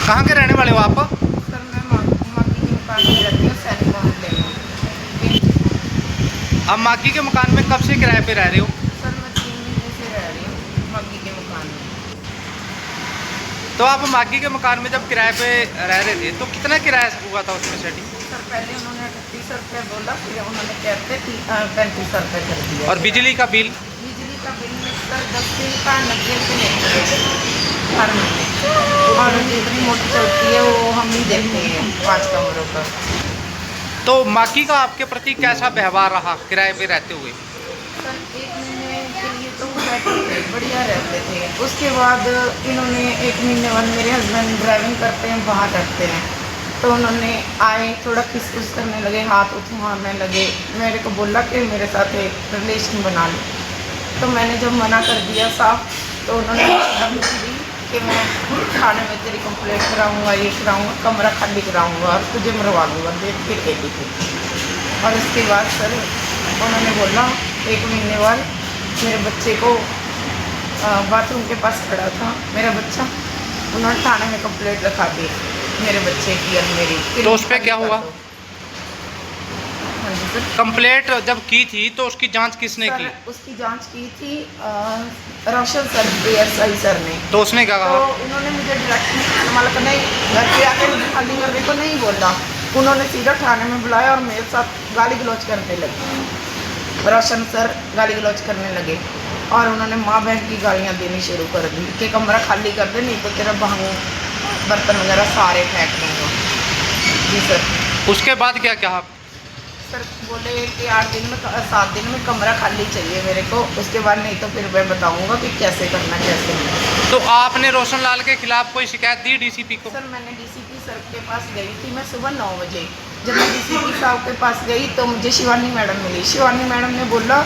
कहाँ के रहने वाले हो आप? सर मैं मागी की मकान में रहती हूँ, सैनिक मोहल्ले में। आप मागी के मकान में कब से किराए पे रह रहे हो? सर मैं 3 महीने से रह रही हूँ मागी के मकान में। तो आप मागी के मकान में जब किराए पे रह रहे थे तो कितना किराया हुआ था उसमें सेटिंग? सर पहले उन्होंने 3800 रुपये बोला, फिर उन्होंने कहते 3500 रुपये कर दिया। और बिजली का बिल? बिजली का बिल में सर 10 दिन का 90 रुपये लेते हैं हर महीने, और जितनी मोटर चलती है वो हम ही देते हैं 5 कमरों का। तो मागी का आपके प्रति कैसा व्यवहार रहा किराए पे रहते हुए? सर 1 महीने के लिए तो बैठे थे, बढ़िया रहते थे। उसके बाद इन्होंने 1 महीने बाद, मेरे हस्बैंड ड्राइविंग करते हैं, बाहर रहते हैं, तो उन्होंने आए, थोड़ा खिसखिस करने लगे, हाथ उठ मारने लगे। मेरे को बोला कि मेरे साथ एक रिलेशन बना लो, तो मैंने जब मना कर दिया साफ, तो उन्होंने धमकी दी कि मैं थाने में तेरी कंप्लेंट कराऊंगा, ये कराऊंगा, कमरा खाली कराऊंगा और तुझे मरवा दूँगा, देख के कहती थी। और उसके बाद सर उन्होंने बोला 1 महीने बाद मेरे बच्चे को बाथरूम के पास खड़ा था मेरा बच्चा, उन्होंने थाने में कंप्लेंट लिखा दी मेरे बच्चे की और मेरी। तो उस पर क्या हुआ? हाँ जी सर। कंप्लेंट जब की थी तो उसकी जांच किसने की? उसकी जांच की थी रोशन सर, ASI सर ने। तो उसने क्या तो कहा? उन्होंने मुझे डायरेक्ट मालक नहीं, घर पे आकर मुझे खाली करने को नहीं बोला, उन्होंने सीधा थाने में बुलाया और मेरे साथ गाली गलौज करने लगे। रोशन सर गाली गलौज करने लगे और उन्होंने माँ बहन की गालियाँ देनी शुरू कर दी कि कमरा खाली कर दे, नहीं तो तेरा भांग बर्तन वगैरह सारे फेंक दूँगा। जी सर। उसके बाद क्या कहा? सर बोले कि 7 दिन में कमरा खाली चाहिए मेरे को, उसके बाद नहीं तो फिर मैं बताऊंगा कि कैसे करना कैसे नहीं। तो आपने रोशन लाल के खिलाफ कोई शिकायत दी DCP को? सर मैंने DCP सर के पास गई थी, मैं सुबह 9 बजे जब मैं DCP साहब के पास गई तो मुझे शिवानी मैडम मिली। शिवानी मैडम ने बोला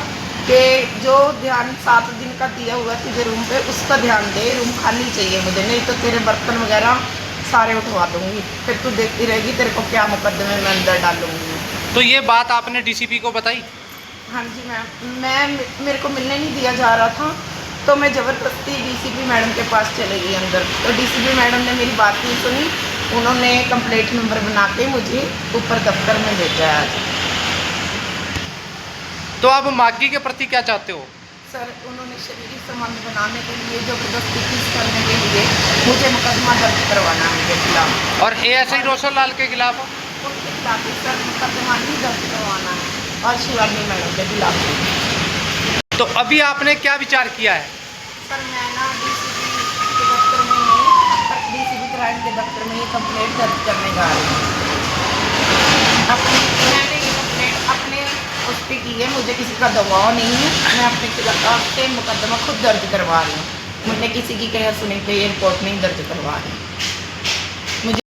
कि जो ध्यान 7 दिन का दिया हुआ तुझे रूम पे, उसका ध्यान दे, रूम खाली चाहिए मुझे, नहीं तो तेरे बर्तन वगैरह सारे उठवा दूँगी, फिर तू देखती रहेगी तेरे को क्या मुकदमे में अंदर डालूँगी। तो ये बात आपने DCP को बताई? हाँ जी मैम, मेरे को मिलने नहीं दिया जा रहा था, तो मैं ज़बरदस्ती DCP मैडम के पास चले गई अंदर। तो DCP मैडम ने मेरी बात नहीं सुनी, उन्होंने कंप्लेंट नंबर बना के मुझे ऊपर दफ्तर में भेजा है आज। तो आप मागी के प्रति क्या चाहते हो? सर उन्होंने शारीरिक संबंध बनाने के लिए, ज़बरदस्ती किस करने के लिए मुझे मुकदमा दर्ज करवाना है उनके खिलाफ। और ASI रोशन लाल के खिलाफ? उनके खिलाफ ही सर मुकदमा ही दर्ज करवाना है, और शिवानी मैडम के खिलाफ। तो अभी आपने क्या विचार किया है? सर मैं ना DCP के दफ्तर में ही, DCP क्राइम के दफ्तर में ही कंप्लेंट दर्ज करने जा रही हूँ। मैंने ये कंप्लेंट अपने उस पर की है, मुझे किसी का दबाव नहीं है, मैं अपने खिलाफ से मुकदमा खुद दर्ज करवा रही हूँ, मुझे किसी की कह सुनी पे ये रिपोर्ट नहीं दर्ज करवा रही हूँ।